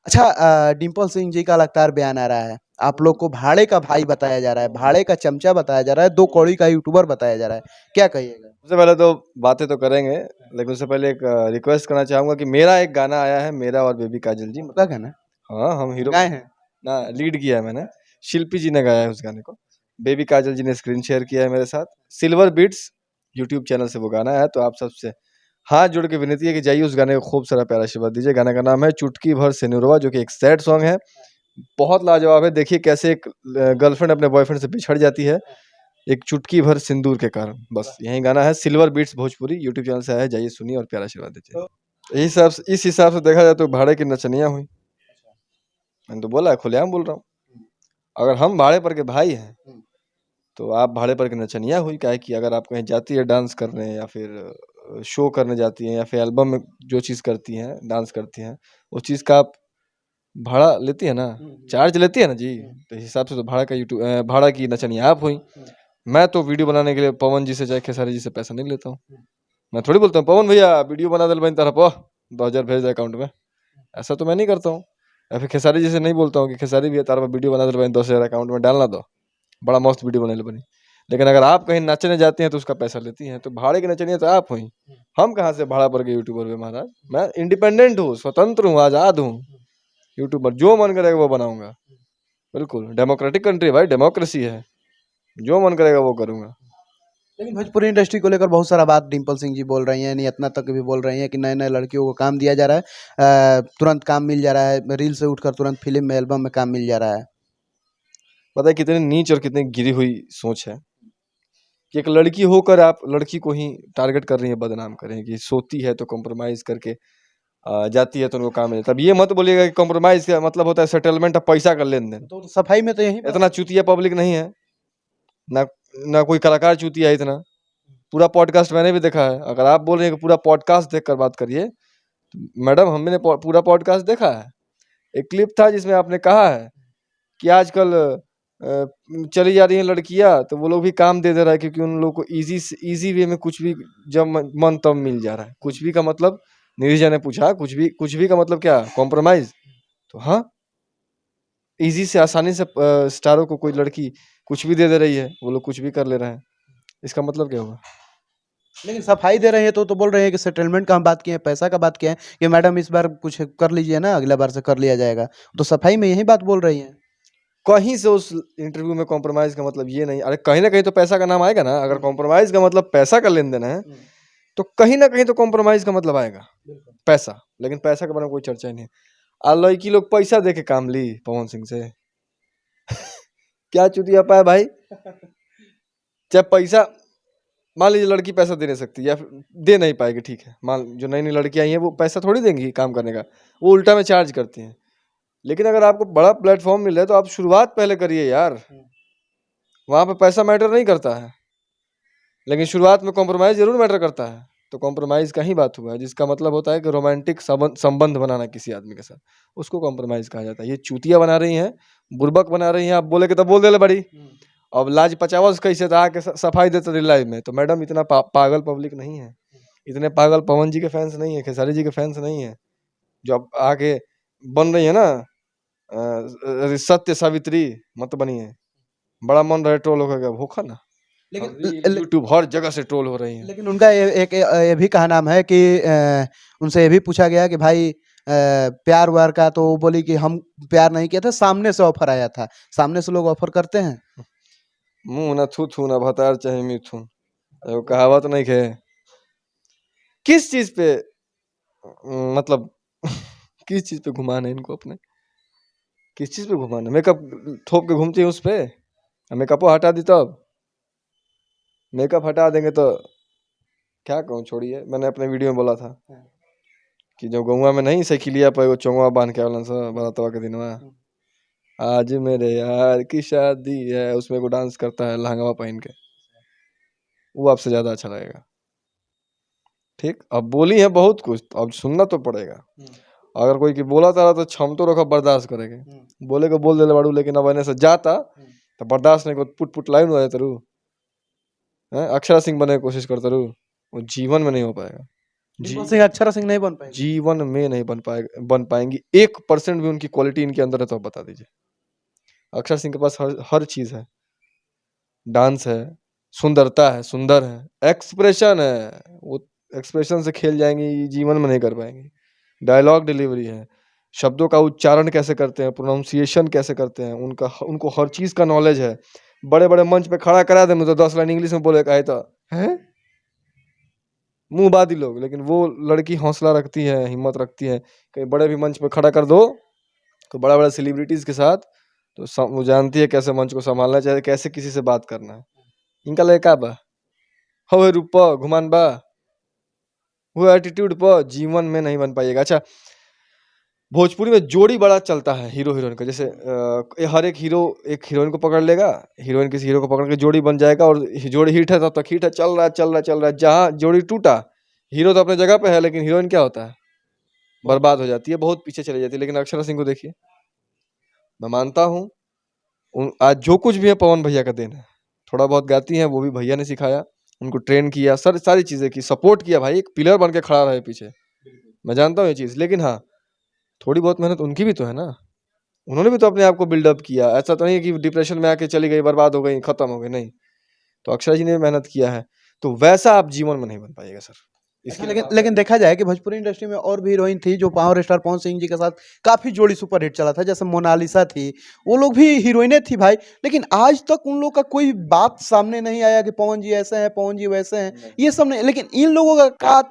अच्छा, डिम्पल सिंह जी का लगातार बयान आ रहा है, आप लोग को भाड़े का भाई बताया जा रहा है, भाड़े का चमचा बताया जा रहा है, 2 कौड़ी का यूट्यूबर बताया जा रहा है, क्या कहिएगा? सबसे पहले तो बातें तो करेंगे, लेकिन उससे पहले एक रिक्वेस्ट करना चाहूंगा कि मेरा एक गाना आया है, मेरा और बेबी काजल जी। आपका गाना हाँ, हम हीरो गाए हैं? ना, लीड किया है मैंने। शिल्पी जी ने गाया है उस गाने को। बेबी काजल जी ने स्क्रीन शेयर किया है मेरे साथ। सिल्वर बीट्स यूट्यूब चैनल से वो गाना है, तो आप सबसे हाथ जोड़ के विनती है कि जाइए उस गाने को खूब सारा प्यारा आशीर्वाद दीजिए। गाना का नाम है चुटकी भर सिनुरवा, जो कि एक सैड सॉन्ग है, बहुत लाजवाब है। देखिए कैसे एक गर्लफ्रेंड अपने बॉयफ्रेंड से बिछड़ जाती है एक चुटकी भर सिंदूर के कारण। बस यही गाना है, silver beats Bhojpuri YouTube channel से आया है, जाइए सुनिए और प्यारा आशीर्वाद दीजिए। इस हिसाब से देखा जाए तो भाड़े की नचनिया हुई। मैंने तो बोला है, खुलेआम बोल रहा हूँ। अगर हम भाड़े पर के भाई हैं तो आप भाड़े पर के नचनिया हुई। क्या है कि अगर आप कहीं जाती है डांस करने, या फिर शो करने जाती हैं, या फिर एल्बम में जो चीज़ करती हैं, डांस करती हैं, उस चीज़ का आप भाड़ा लेती है ना, चार्ज लेती है ना जी, तो इस हिसाब से तो भाड़ा की नचनिया आप हुई। मैं तो वीडियो बनाने के लिए पवन जी से चाहे खेसारी जी से पैसा नहीं लेता हूँ। मैं थोड़ी बोलता हूँ पवन भैया वीडियो बना दे बन तरफ 2,000 भेज दे अकाउंट में, ऐसा तो मैं नहीं करता हूँ। या फिर खेसारी जी से नहीं बोलता हूँ कि खेसारी भैया तारा वीडियो बना दे बन 10,000 अकाउंट में डालना दो, बड़ा मस्त वीडियो बने बनी। लेकिन अगर आप कहीं नचने जाती हैं तो उसका पैसा लेती हैं, तो भाड़े की नचनिया तो आप हुई। हम कहाँ से भाड़ा पर के यूट्यूबर हुए महाराज। मैं इंडिपेंडेंट हूँ, स्वतंत्र हूँ, आज़ाद हूँ। यूट्यूबर जो मन करेगा वो बनाऊंगा। बिल्कुल डेमोक्रेटिक कंट्री है भाई, डेमोक्रेसी है, जो मन करेगा वो करूंगा। लेकिन भोजपुरी इंडस्ट्री को लेकर बहुत सारा बात डिम्पल सिंह जी बोल रही हैं, नियतना तक भी बोल रही हैं कि नए-नए लड़कियों को काम दिया जा रहा है, तुरंत काम मिल जा रहा है, रील से उठकर तुरंत फ़िल्म में, एल्बम में काम मिल जा रहा है। पता है कितनी नीच और कितनी गिरी हुई सोच है कि एक लड़की होकर आप लड़की को ही टारगेट कर रही है, बदनाम कर रही है कि सोती है तो कॉम्प्रोमाइज करके जाती है तो उनको काम मिलता है। अब ये मत बोलिएगा कि कॉम्प्रोमाइज का मतलब होता है सेटलमेंट ऑफ पैसा का लेन देन। तो सफाई में तो यही बात इतना चूतिया पब्लिक नहीं है ना, ना कोई कलाकार चूतिया है इतना। पूरा पॉडकास्ट मैंने भी देखा है। अगर आप बोल रहे हैं कि पूरा पॉडकास्ट देखकर बात करिए, तो मैडम हमने पूरा पॉडकास्ट देखा है। एक क्लिप था जिसमें आपने कहा है कि आजकल चली जा रही हैं लड़कियां तो वो लोग भी काम दे दे रहा है, क्योंकि उन लोगों को इजी वे में कुछ भी जब मन तब मिल जा रहा है। कुछ भी का मतलब, नीरजा ने पूछा, कुछ भी का मतलब क्या, कॉम्प्रोमाइज। तो हाँ, इजी से आसानी से स्टारों को कोई लड़की कुछ भी दे रही है, वो लोग कुछ भी कर ले रहे हैं, इसका मतलब क्या होगा। लेकिन सफाई दे रहे हैं तो बोल रहे हैं कि सेटलमेंट का हम बात किए हैं, पैसा का बात किए हैं कि मैडम इस बार कुछ कर लीजिए ना, अगला बार से कर लिया जाएगा। तो सफाई में यही बात बोल रही हैं। कहीं से उस इंटरव्यू में कॉम्प्रोमाइज का मतलब ये नहीं, अरे कहीं ना कहीं तो पैसा का नाम आएगा ना। अगर कॉम्प्रोमाइज का मतलब पैसा का लेन देन है तो कहीं ना कहीं तो कॉम्प्रोमाइज का मतलब आएगा पैसा। लेकिन पैसा के बारे में कोई चर्चा ही नहीं है। लड़की लोग पैसा दे के काम ली पवन सिंह से क्या चुतिया पाया भाई। चाहे पैसा, मान लीजिए लड़की पैसा दे नहीं सकती या फिर दे नहीं पाएगी, ठीक है, मान जो नई नई लड़कियां आई हैं वो पैसा थोड़ी देंगी काम करने का, वो उल्टा में चार्ज करती हैं। लेकिन अगर आपको बड़ा प्लेटफॉर्म मिल रहा है तो आप शुरुआत पहले करिए यार, वहां पे पैसा मैटर नहीं करता है, लेकिन शुरुआत में कॉम्प्रोमाइज जरूर मैटर करता है। तो कॉम्प्रोमाइज का ही बात हुआ है, जिसका मतलब होता है कि रोमांटिक संबंध बनाना किसी आदमी के साथ, उसको कॉम्प्रोमाइज कहा जाता है। ये चूतिया बना रही हैं, बुर्बक बना रही हैं। आप बोले कि तब बोल दे बड़ी, अब लाज पचावस कैसे था आके सफाई देते रियल लाइफ में। तो मैडम इतना पागल पब्लिक नहीं है, इतने पागल पवन जी के फैंस नहीं है, खेसारी जी के फैंस नहीं है, जो अब आके बन रही है ना सत्य सावित्री मत बनिए। बड़ा मन रहे ट्रोल होगा भूखा ना, लेकिन यूट्यूब हर जगह से ट्रोल हो रही है। लेकिन उनका ये भी कहा नाम है कि उनसे ये भी पूछा गया कि भाई प्यार व्यार का, तो वो बोली कि हम प्यार नहीं किए थे, सामने से ऑफर आया था। सामने से लोग ऑफर करते हैं। मुंह ना थू थू ना भतार चाहे मिथुन, वो कहावत नहीं है। किस चीज पे मतलब किस चीज पे घुमाना है इनको अपने, किस चीज पे घुमाना, मेकअप थोप के घूमती है उस पे। मेकअप हटा दी तब, मेकअप हटा देंगे तो क्या कहूँ, छोड़िए। मैंने अपने वीडियो में बोला था कि जो गौवा में नहीं साइकिलिया पर वो चोंगवा बांध के आवन सा बरातवा के दिन में, आज मेरे यार की शादी है, उसमें को डांस करता है लहंगा पहन के, वो आपसे ज्यादा अच्छा लगेगा। ठीक, अब बोली है बहुत कुछ, तो अब सुनना तो पड़ेगा। अगर कोई की बोला था तो क्षम तो रखा बर्दाश्त करेंगे, बोले को बोल दे बाड़ू, लेकिन अब एने से जाता तो बर्दाश्त नहीं को पुट पुट लाइन हो जाता रू, अक्षरा सिंह बनने की कोशिश करता रू, वो जीवन में नहीं हो पाएगा। डिम्पल सिंह अक्षरा सिंह नहीं बन पाएगी। जीवन में नहीं बन पाएंगी। 1% भी उनकी क्वालिटी इनके अंदर है तो आप बता दीजिए। अक्षर सिंह के पास हर चीज है, डांस है, सुंदरता है, सुंदर है, एक्सप्रेशन है, वो एक्सप्रेशन से खेल जाएंगी, जीवन में नहीं कर पाएंगी। डायलॉग डिलीवरी है, शब्दों का उच्चारण कैसे करते हैं, प्रोनाउंसिएशन कैसे करते हैं, उनको हर चीज का नॉलेज है। बड़े बड़े मंच पे खड़ा करा दे तो 10 लाइन इंग्लिश में बोले कहे तो है मुंहबादी लोग, लेकिन वो लड़की हौसला रखती है, हिम्मत रखती है। कहीं बड़े भी मंच पे खड़ा कर दो तो बड़ा बड़ा सेलिब्रिटीज के साथ, तो वो जानती है कैसे मंच को संभालना चाहिए, कैसे किसी से बात करना है। इनका लड़का बा हवे रूप घुमान बा, वो एटीट्यूड पर जीवन में नहीं बन पाइएगा। अच्छा, भोजपुरी में जोड़ी बड़ा चलता है हीरो हीरोइन का। जैसे हर एक हीरो एक हीरोइन को पकड़ लेगा, हीरोइन किसी हीरो को पकड़ के जोड़ी बन जाएगा, और जोड़ी हिट है तब तक हिट है, चल रहा है। जहाँ जोड़ी टूटा, हीरो तो अपने जगह पे है, लेकिन हीरोइन क्या होता है, बर्बाद हो जाती है, बहुत पीछे चली जाती है। लेकिन अक्षरा सिंह को देखिए, मैं मानता हूँ आज जो कुछ भी है पवन भैया का देन है। थोड़ा बहुत गाती हैं, वो भी भैया ने सिखाया, उनको ट्रेन किया, सारी चीजें की, सपोर्ट किया। भाई एक पिलर बन के खड़ा रहे पीछे, मैं जानता हूँ ये चीज। लेकिन हाँ, थोड़ी बहुत मेहनत उनकी भी तो है ना, उन्होंने भी तो अपने आप को बिल्डअप किया। ऐसा तो नहीं है कि डिप्रेशन में आके चली गई, बर्बाद हो गई, खत्म हो गई, नहीं। तो अक्षरा जी ने भी मेहनत किया है, तो वैसा आप जीवन में नहीं बन पाइएगा सर। अच्छा, लेकिन देखा जाए कि भोजपुरी इंडस्ट्री में और भी हीरोइन थी जो पावर स्टार पवन सिंह जी के साथ काफी जोड़ी सुपर हिट चला था, जैसे मोनालिसा थी, वो लोग भी हीरोइनें थी भाई। लेकिन आज तक उन लोग का कोई बात सामने नहीं आया कि पवन जी ऐसे हैं, पवन जी वैसे हैं, ये सब नहीं। लेकिन इन लोगों का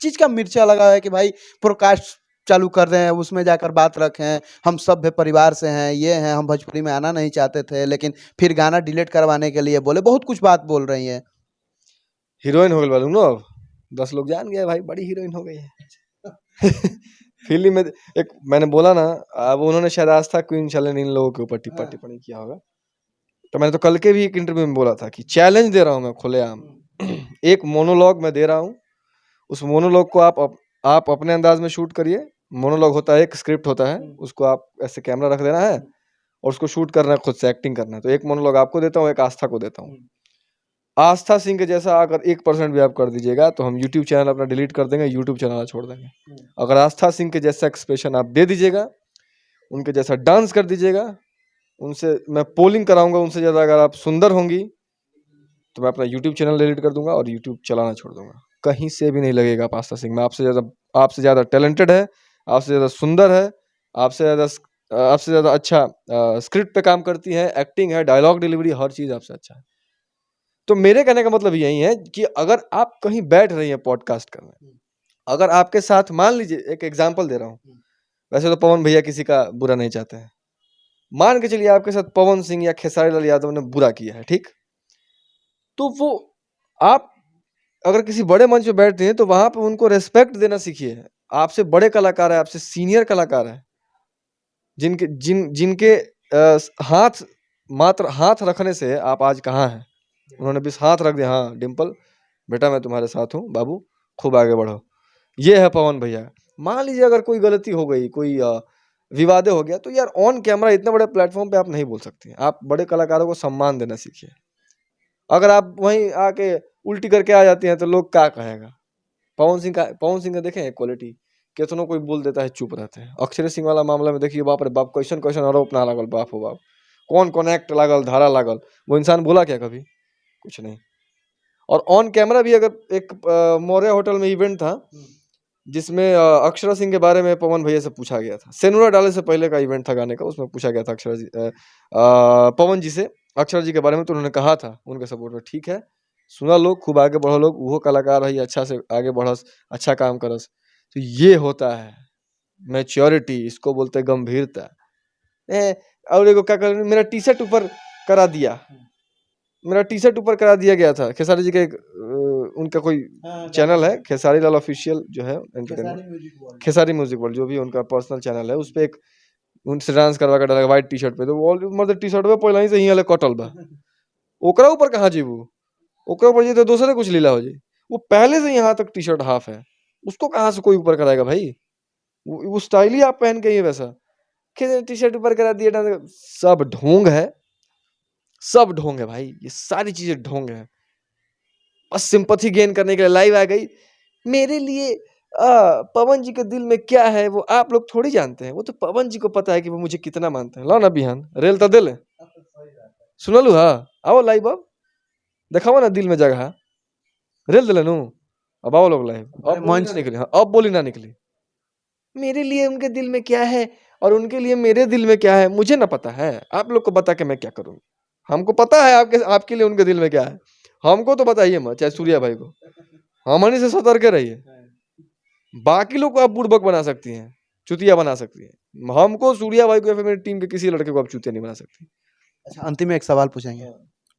चीज का मिर्चा लगा है कि भाई प्रोडकास्ट चालू कर रहे हैं, उसमें जाकर बात रखें, हम सभ्य परिवार से हैं, ये हैं, हम भोजपुरी में आना नहीं चाहते थे, लेकिन फिर गाना डिलीट करवाने के लिए बोले, बहुत कुछ बात बोल रही है। हीरोइन हो गई वालू नो, अब 10 लोग जान गए भाई, बड़ी हीरोइन हो गई है। फिल्म में एक मैंने बोला ना, अब उन्होंने शायद आस्था क्वीन चैलेंज इन लोगों के ऊपर टिप्पणी किया होगा, तो मैंने तो कल के भी एक इंटरव्यू में बोला था कि चैलेंज दे रहा हूं मैं खुलेआम। एक मोनोलॉग मैं दे रहा हूं, उस मोनोलॉग को आप अपने अंदाज में शूट करिए। मोनोलॉग होता है, एक स्क्रिप्ट होता है, उसको आप ऐसे कैमरा रख देना है और उसको शूट करना है, खुद से एक्टिंग करना है। तो एक मोनोलॉग आपको देता हूँ, एक आस्था को देता हूँ। आस्था सिंह के जैसा अगर 1% भी आप कर दीजिएगा तो हम यूट्यूब चैनल अपना डिलीट कर देंगे, यूट्यूब चैनल छोड़ देंगे। अगर आस्था सिंह के जैसा एक्सप्रेशन आप दे दीजिएगा, उनके जैसा डांस कर दीजिएगा, उनसे मैं पोलिंग कराऊंगा, उनसे ज़्यादा अगर आप सुंदर होंगी, तो मैं अपना यूट्यूब चैनल डिलीट कर दूंगा और यूट्यूब चलाना छोड़ दूंगा। कहीं से भी नहीं लगेगा आप आस्था सिंह में। आपसे ज़्यादा टैलेंटेड है, आपसे ज़्यादा सुंदर है, आपसे ज़्यादा अच्छा स्क्रिप्ट पे काम करती है, एक्टिंग है, डायलॉग डिलीवरी, हर चीज़ आपसे अच्छा है। तो मेरे कहने का मतलब यही है कि अगर आप कहीं बैठ रही हैं पॉडकास्ट करने, अगर आपके साथ, मान लीजिए एक एग्जांपल दे रहा हूँ, वैसे तो पवन भैया किसी का बुरा नहीं चाहते हैं, मान के चलिए आपके साथ पवन सिंह या खेसारी लाल यादव ने बुरा किया है, ठीक, तो वो आप अगर किसी बड़े मंच पे बैठते हैं तो वहां पे उनको रेस्पेक्ट देना सीखिए। आपसे बड़े कलाकार है, आपसे सीनियर कलाकार है, जिनके मात्र हाथ रखने से आप आज कहाँ हैं। उन्होंने बस हाथ रख दिया, हाँ डिम्पल बेटा मैं तुम्हारे साथ हूँ, बाबू खूब आगे बढ़ो। ये है पवन भैया। मान लीजिए अगर कोई गलती हो गई, कोई विवाद हो गया, तो यार ऑन कैमरा इतने बड़े प्लेटफॉर्म पे आप नहीं बोल सकते। आप बड़े कलाकारों को सम्मान देना सीखिए। अगर आप वहीं आके उल्टी करके आ जाती हैं तो लोग क्या कहेगा। पवन सिंह का देखें क्वालिटी, कितनों कोई बोल देता है चुप रहते हैं। अक्षय सिंह वाला मामला में देखिए, बाप रे बाप, क्वेश्चन आरोप ना लागल, बाप हो बाप, कौन एक्ट लागल, धारा लागल, वो इंसान बोला क्या कभी, कुछ नहीं। और ऑन कैमरा भी अगर एक मौर्य होटल में इवेंट था जिसमें अक्षरा सिंह के बारे में पवन भैया से पूछा गया था, सेनुरा डाले से पहले का इवेंट था गाने का, उसमें पूछा गया था पवन जी से अक्षरा जी के बारे में, तो उन्होंने कहा था उनके सपोर्ट में, ठीक है सुना लोग, खूब आगे बढ़ो लोग, वो कलाकार है, अच्छा से आगे बढ़स, अच्छा काम करस। तो ये होता है मैच्योरिटी, इसको बोलते हैं गंभीरता। और एगो क्या कर, मेरा टी शर्ट ऊपर करा दिया, मेरा टी शर्ट ऊपर करा दिया गया था। खेसारी जी के उनका कोई चैनल है, खेसारी लाल ऑफिशियल जो है एंटरटेनमेंट, खेसारी म्यूजिक वर्ल्ड, जो भी उनका पर्सनल चैनल है, उस पे एक उनसे डांस करवा कर डाला व्हाइट टी शर्ट पे, तो मतलब टी शर्ट पे पहले ही से ही कटल बा, ओकरा ऊपर कहाँ जीबू, ओकरा ऊपर जी तो दूसरे कुछ लीला हो जी, वो पहले से यहाँ तक टी शर्ट हाफ है, उसको कहाँ से कोई ऊपर कराएगा भाई। वो स्टाइल ही आप पहन के ही वैसा टी शर्ट ऊपर करा दिया, सब ढोंग है, सब ढोंग है भाई, ये सारी चीजें ढोंग है। बस सिंपैथी गेन करने के लिए लाइव आ गई, मेरे लिए पवन जी के दिल में क्या है वो आप लोग थोड़ी जानते हैं, वो तो पवन जी को पता है कि वो मुझे कितना मानते हैं। लो ना बिहान रेल तो दिल सुनलू हाँ, आओ लाइव अब देखाओ ना दिल में जगह रेल दिले नु। अब आओ लोग लाइव, अब बोली मंच ना निकली, हाँ अब बोली ना निकली। मेरे लिए उनके दिल में क्या है और उनके लिए मेरे दिल में क्या है मुझे ना पता है, आप लोग को बता के मैं क्या करूँ। हमको पता है आपके लिए उनके दिल में क्या है, हमको तो बताइए मत, चाहे सूर्या भाई को, हमनी से सतर्क रहिए। बाकी लोग को आप बुड़बक बना सकती हैं, चुतिया बना सकती हैं, हमको सूर्या भाई को या फिर मेरी टीम के किसी लड़के को आप चुतिया नहीं बना सकती। अच्छा, अंतिम में एक सवाल पूछेंगे,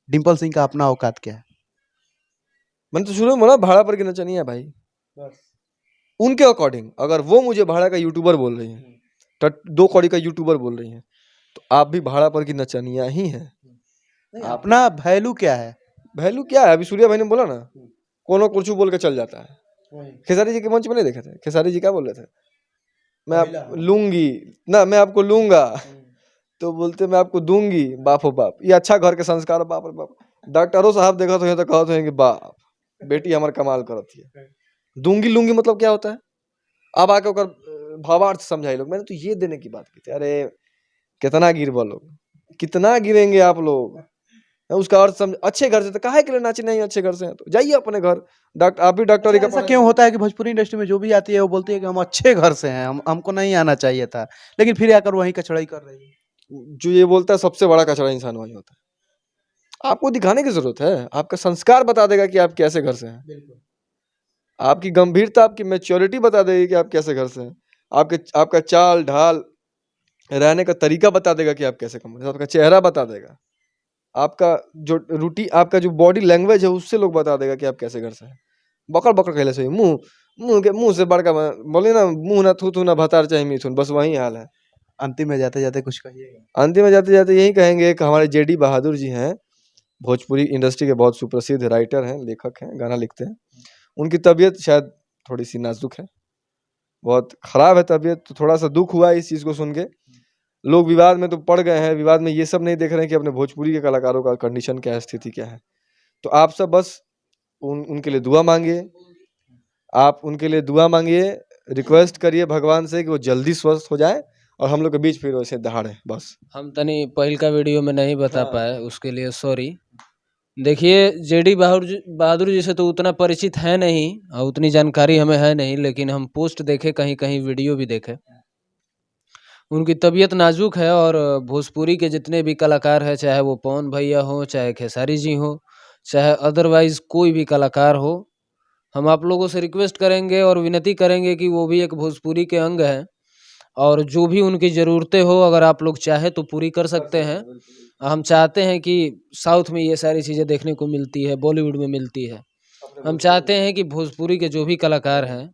डिम्पल सिंह का अपना औकात क्या है? मैंने तो शुरू में बोला भाड़ा पर की नचनिया भाई, उनके अकॉर्डिंग अगर वो मुझे भाड़ा का यूट्यूबर बोल रही है, 2 कौड़ी का यूट्यूबर बोल रही है, तो आप भी भाड़ा पर की नचनिया ही है। अपना वैल्यू क्या है? वैल्यू क्या है, अभी सूर्या भाई ने बोला ना, कोनो कुछ बोल के चल जाता है। खेसारी जी के मंच में नहीं देखे थे, खेसारी जी क्या बोल रहे थे, मैं आप लूंगी ना, मैं आपको लूंगा, तो बोलते मैं आपको दूंगी। बाप हो बाप, ये अच्छा घर के संस्कार, बाप रे बाप। डॉक्टरों साहब देखा तो कहते हैं कि बाप बेटी हमार कमाल करत है। दूंगी लूंगी मतलब क्या होता है, अब आके ओकर भावार्थ समझाई लोग। मैंने तो ये देने की बात की थी। अरे कितना गिरबा लोग, कितना गिरेंगे आप लोग, उसका अर्थ समझ। अच्छे घर से तो काहे के लिए नाचे, नहीं अच्छे घर से हैं तो जाइए अपने घर, डॉक्टर आप भी डॉक्टरी का ऐसा क्यों होता है कि भोजपुरी इंडस्ट्री में जो भी आती है वो बोलती है कि हम अच्छे घर से हैं, हमको नहीं आना चाहिए था, लेकिन फिर आकर वही कचड़ाई कर रही है। जो ये बोलता है सबसे बड़ा कचरा इंसान वही होता है। आपको दिखाने की जरूरत है, आपका संस्कार बता देगा कि आप कैसे घर से हैं, आपकी गंभीरता, आपकी मैच्योरिटी बता देगी कि आप कैसे घर से हैं, आपका चाल ढाल रहने का तरीका बता देगा कि आप कैसे कम, आपका चेहरा बता देगा, आपका जो रूटीन, आपका जो बॉडी लैंग्वेज है उससे लोग बता देगा कि आप कैसे घर से हैं। बकर बकर कहले से मुंह से बड़का बोले ना, मुंह ना थू ना भतार चाहे मिथुन, बस वही हाल है। अंतिम में जाते जाते कुछ कहिएगा? अंतिम में जाते जाते यही कहेंगे कि हमारे जेडी बहादुर जी हैं, भोजपुरी इंडस्ट्री के बहुत सुप्रसिद्ध राइटर हैं, लेखक हैं, गाना लिखते हैं। उनकी तबीयत शायद थोड़ी सी नाजुक है, बहुत खराब है तबीयत, तो थोड़ा सा दुख हुआ इस चीज़ को सुन के। लोग विवाद में तो पड़ गए हैं, विवाद में ये सब नहीं देख रहे हैं कि अपने भोजपुरी के कलाकारों का कंडीशन क्या है, स्थिति क्या है। तो आप सब बस उनके लिए दुआ मांगिए, आप उनके लिए दुआ मांगिए, रिक्वेस्ट करिए भगवान से कि वो जल्दी स्वस्थ हो जाए और हम लोग के बीच फिर वैसे दहाड़े। बस हम तनी पहिल का वीडियो में नहीं बता हाँ। पाए, उसके लिए सॉरी। देखिए जेडी बहादुर जी से तो उतना परिचित है नहीं और उतनी जानकारी हमें है नहीं, लेकिन हम पोस्ट देखे, कहीं कहीं वीडियो भी देखे। उनकी तबीयत नाजुक है और भोजपुरी के जितने भी कलाकार हैं, चाहे वो पवन भैया हो, चाहे खेसारी जी हो, चाहे अदरवाइज कोई भी कलाकार हो, हम आप लोगों से रिक्वेस्ट करेंगे और विनती करेंगे कि वो भी एक भोजपुरी के अंग हैं और जो भी उनकी ज़रूरतें हो अगर आप लोग चाहे तो पूरी कर सकते हैं। हम चाहते हैं कि साउथ में ये सारी चीज़ें देखने को मिलती है, बॉलीवुड में मिलती है। हम चाहते हैं कि भोजपुरी के जो भी कलाकार हैं,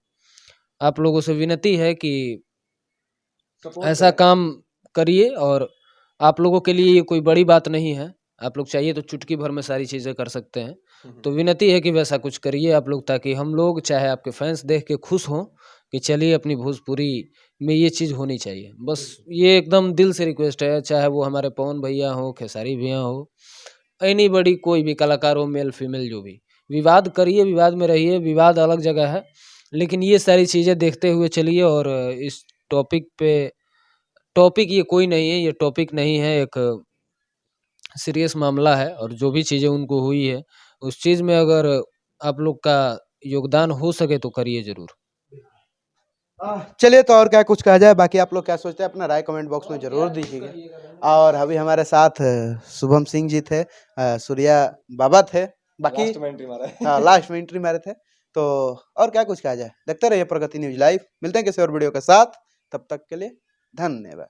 आप लोगों से विनती है कि ऐसा काम करिए। और आप लोगों के लिए ये कोई बड़ी बात नहीं है, आप लोग चाहिए तो चुटकी भर में सारी चीज़ें कर सकते हैं। तो विनती है कि वैसा कुछ करिए आप लोग, ताकि हम लोग चाहे आपके फैंस देख के खुश हों कि चलिए अपनी भोजपुरी में ये चीज़ होनी चाहिए। बस ये एकदम दिल से रिक्वेस्ट है, चाहे वो हमारे पवन भैया हो, खेसारी भैया हो, एनी बड़ी कोई भी कलाकार हो, मेल फीमेल जो भी, विवाद करिए, विवाद में रहिए, विवाद अलग जगह है, लेकिन ये सारी चीज़ें देखते हुए चलिए। और इस टॉपिक ये कोई नहीं है, ये टॉपिक नहीं है, एक सीरियस मामला है। और जो भी चीज़ें उनको हुई है उस चीज़ में अगर आप लोग का योगदान हो सके तो करिए ज़रूर। चलिए, तो और क्या कुछ कहा जाए, बाकी आप लोग क्या सोचते हैं अपना राय कमेंट बॉक्स में जरूर दीजिएगा। और अभी हमारे साथ शुभम सिंह जी थे, सूर्या बाबा थे, बाकी लास्ट में एंट्री मारे थे। तो और क्या कुछ कहा जाए, देखते रहिए प्रगति न्यूज लाइव, मिलते हैं किसी और वीडियो के साथ, तब तक के लिए धन्यवाद।